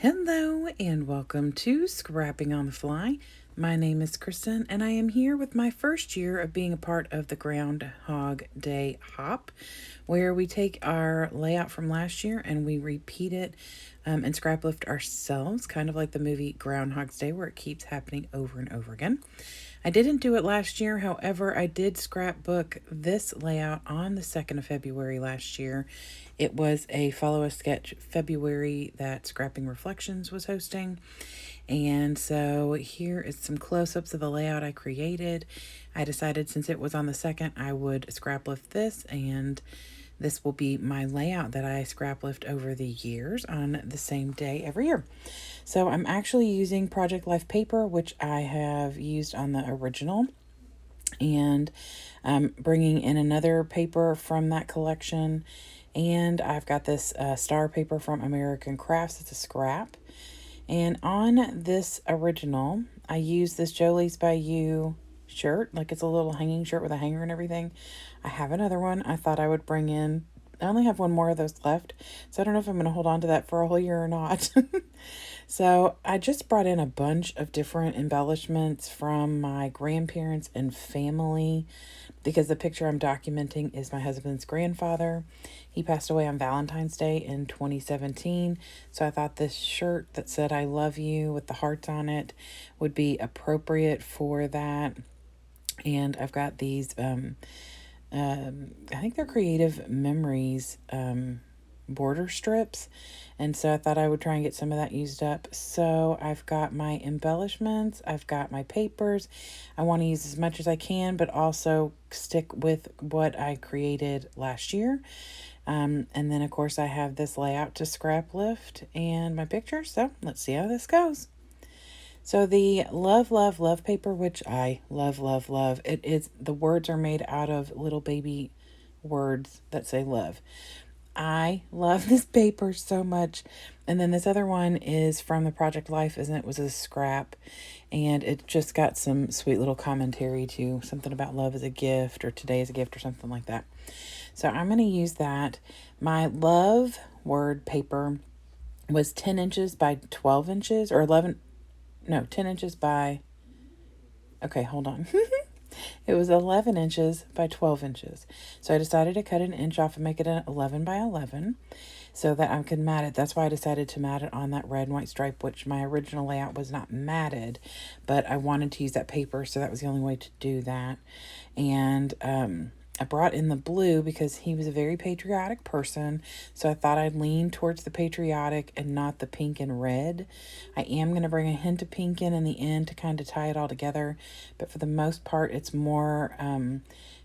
Hello and welcome to Scrapping on the Fly. My name is Kristen and I am here with my first year of being a part of the Groundhog Day Hop, where we take our layout from last year and we repeat it and scrap lift ourselves, kind of like the movie Groundhog's Day, where it keeps happening over and over again. I didn't do it last year, however, I did scrapbook this layout on the 2nd of February last year. It was a Follow a Sketch February that Scrapping Reflections was hosting. And so here is some close-ups of the layout I created. I decided since it was on the 2nd, I would scrap lift this, and this will be my layout that I scrap lift over the years on the same day every year. So I'm actually using Project Life paper, which I have used on the original, and I'm bringing in another paper from that collection. And I've got this star paper from American Crafts. It's a scrap. And on this original, I use this Jolie's by You shirt. Like, it's a little hanging shirt with a hanger and everything. I have another one I thought I would bring in. I only have one more of those left, so I don't know if I'm going to hold on to that for a whole year or not. So I just brought in a bunch of different embellishments from my grandparents and family, because the picture I'm documenting is my husband's grandfather. He passed away on Valentine's Day in 2017. So I thought this shirt that said "I love you" with the hearts on it would be appropriate for that. And I've got these, I think they're Creative Memories border strips. And so I thought I would try and get some of that used up. So I've got my embellishments, I've got my papers. I want to use as much as I can, but also stick with what I created last year. And then of course I have this layout to scrap lift and my pictures. So let's see how this goes. So the love, love, love paper, which I love, love, love. It is, the words are made out of little baby words that say love. I love this paper so much. And then this other one is from the Project Life, and it was a scrap. And it just got some sweet little commentary to something about love as a gift, or today is a gift, or something like that. So I'm going to use that. My love word paper was 10 inches by 12 inches, or 10 inches by, okay, hold on. It was 11 inches by 12 inches. So I decided to cut an inch off and make it an 11 by 11 so that I could mat it. That's why I decided to mat it on that red and white stripe, which my original layout was not matted, but I wanted to use that paper, so that was the only way to do that. And I brought in the blue because he was a very patriotic person, so I thought I'd lean towards the patriotic and not the pink and red. I am going to bring a hint of pink in the end to kind of tie it all together, but for the most part it's more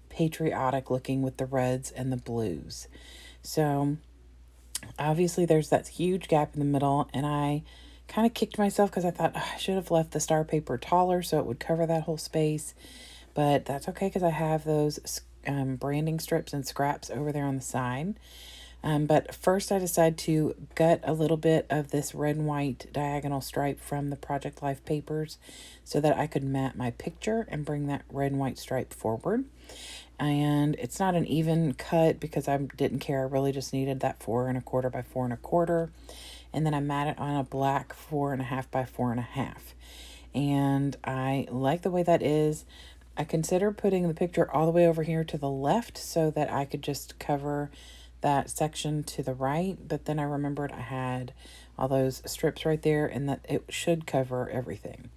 patriotic looking with the reds and the blues. So obviously there's that huge gap in the middle, and I kind of kicked myself because I thought, I should have left the star paper taller so it would cover that whole space. But that's okay because I have those branding strips and scraps over there on the side. But first I decided to gut a little bit of this red and white diagonal stripe from the Project Life papers so that I could mat my picture and bring that red and white stripe forward. And it's not an even cut because I didn't care. I really just needed that 4 1/4 by 4 1/4. And then I mat it on a black 4 1/2 by 4 1/2. And I like the way that is. I considered putting the picture all the way over here to the left so that I could just cover that section to the right, but then I remembered I had all those strips right there and that it should cover everything.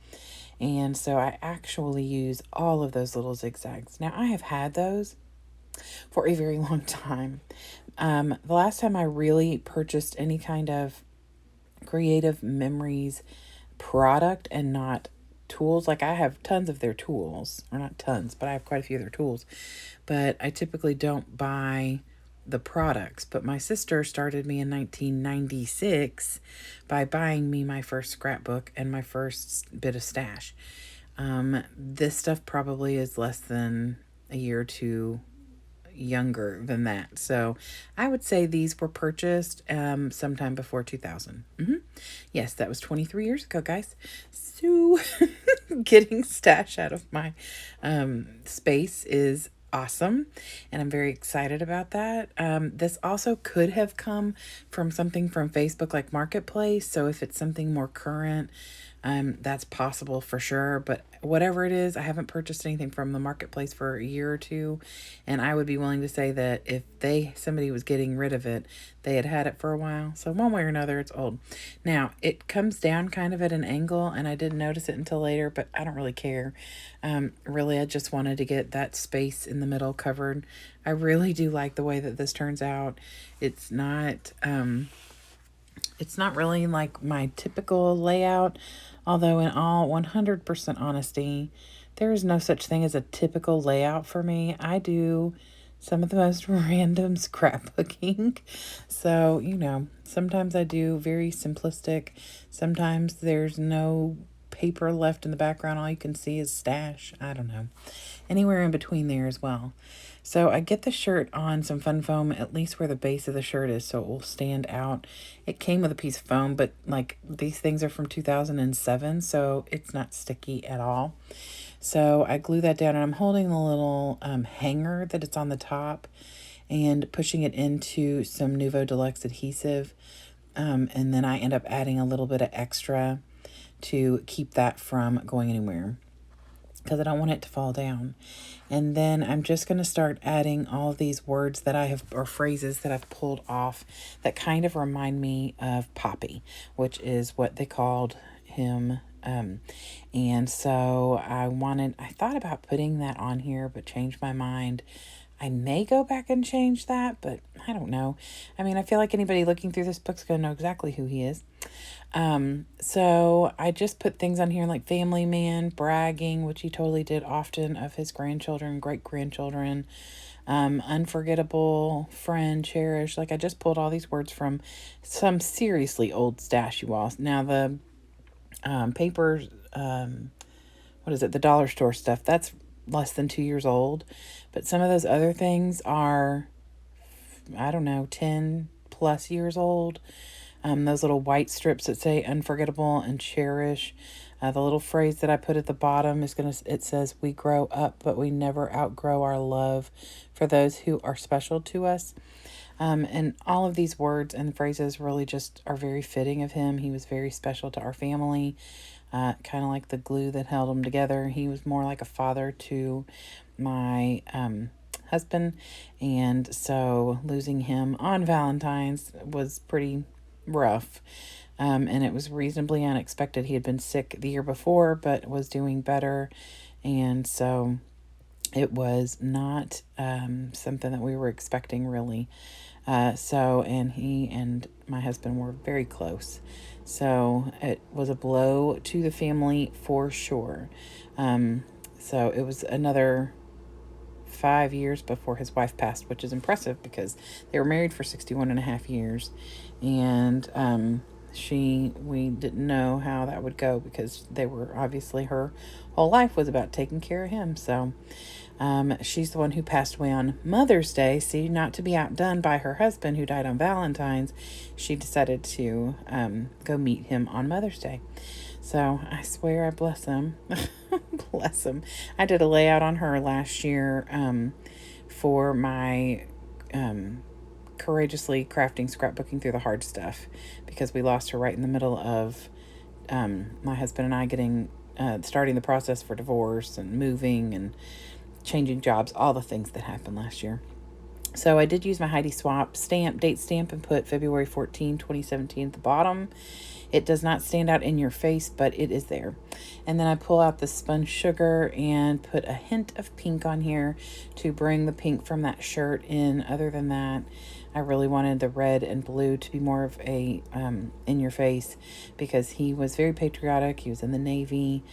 And so I actually use all of those little zigzags. Now I have had those for a very long time. The last time I really purchased any kind of Creative Memories product and not tools, like I have tons of their tools, or not tons, but I have quite a few of their tools, but I typically don't buy the products. But my sister started me in 1996 by buying me my first scrapbook and my first bit of stash. This stuff probably is less than a year or two younger than that. So I would say these were purchased sometime before 2000. Yes, that was 23 years ago, guys. So getting stash out of my space is awesome, and I'm very excited about that. This also could have come from something from Facebook, like Marketplace. So if it's something more current, that's possible for sure. But whatever it is, I haven't purchased anything from the Marketplace for a year or two, and I would be willing to say that if somebody was getting rid of it, they had had it for a while. So one way or another, it's old. Now it comes down kind of at an angle, and I didn't notice it until later, but I don't really care. Really, I just wanted to get that space in the middle covered. I really do like the way that this turns out. It's not. It's not really like my typical layout, although in all 100% honesty, there is no such thing as a typical layout for me. I do some of the most random scrapbooking. So, sometimes I do very simplistic. Sometimes there's no paper left in the background. All you can see is stash. I don't know. Anywhere in between there as well. So I get the shirt on some fun foam, at least where the base of the shirt is, so it will stand out. It came with a piece of foam, but like these things are from 2007, so it's not sticky at all. So I glue that down, and I'm holding the little hanger that it's on the top and pushing it into some Nuvo Deluxe adhesive. And then I end up adding a little bit of extra to keep that from going anywhere, because I don't want it to fall down. And then I'm just going to start adding all of these words that I have, or phrases that I've pulled off that kind of remind me of Poppy, which is what they called him. And so I thought about putting that on here, but changed my mind. I may go back and change that, but I don't know. I mean, I feel like anybody looking through this book's going to know exactly who he is. So I just put things on here like family man, bragging, which he totally did often of his grandchildren, great-grandchildren, unforgettable, friend, cherish. Like I just pulled all these words from some seriously old stash, you all. Now the paper, what is it? The dollar store stuff, that's less than 2 years old. But some of those other things are, I don't know, 10 plus years old. Those little white strips that say unforgettable and cherish. The little phrase that I put at the bottom it says, we grow up, but we never outgrow our love for those who are special to us. And all of these words and phrases really just are very fitting of him. He was very special to our family, kind of like the glue that held them together. He was more like a father to my husband, and so losing him on Valentine's was pretty rough. And it was reasonably unexpected. He had been sick the year before, but was doing better, and so it was not something that we were expecting, really. And he and my husband were very close. So it was a blow to the family for sure. So it was another 5 years before his wife passed, which is impressive because they were married for 61 and a half years. And we didn't know how that would go because they were obviously, her whole life was about taking care of him. So she's the one who passed away on Mother's Day. See, not to be outdone by her husband who died on Valentine's, she decided to go meet him on Mother's Day. So I swear I bless him. Bless him. I did a layout on her last year for my courageously crafting scrapbooking through the hard stuff, because we lost her right in the middle of my husband and I getting starting the process for divorce and moving and changing jobs, all the things that happened last year. So I did use my Heidi Swap date stamp, and put February 14, 2017 at the bottom. It does not stand out in your face, but it is there. And then I pull out the spun sugar and put a hint of pink on here to bring the pink from that shirt in. Other than that, I really wanted the red and blue to be more of a in your face, because he was very patriotic. He was in the Navy,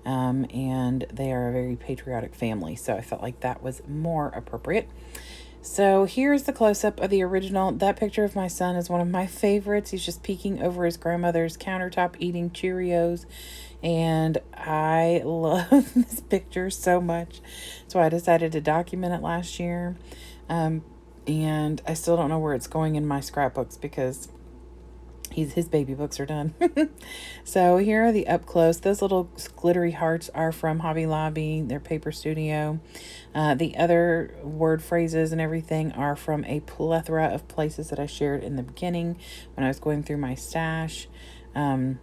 and they are a very patriotic family. So I felt like that was more appropriate. So here's the close-up of the original. That picture of my son is one of my favorites. He's just peeking over his grandmother's countertop eating Cheerios. And I love this picture so much. So I decided to document it last year. And I still don't know where it's going in my scrapbooks, because His baby books are done. So here are the up close. Those little glittery hearts are from Hobby Lobby, their paper studio. The other word phrases and everything are from a plethora of places that I shared in the beginning when I was going through my stash.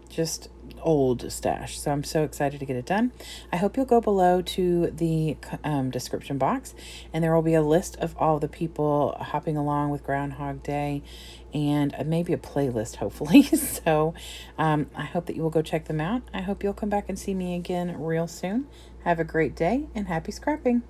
Just old stash. So I'm so excited to get it done. I hope you'll go below to the description box, and there will be a list of all the people hopping along with Groundhog Day, and maybe a playlist, hopefully. So I hope that you will go check them out. I hope you'll come back and see me again real soon. Have a great day and happy scrapping.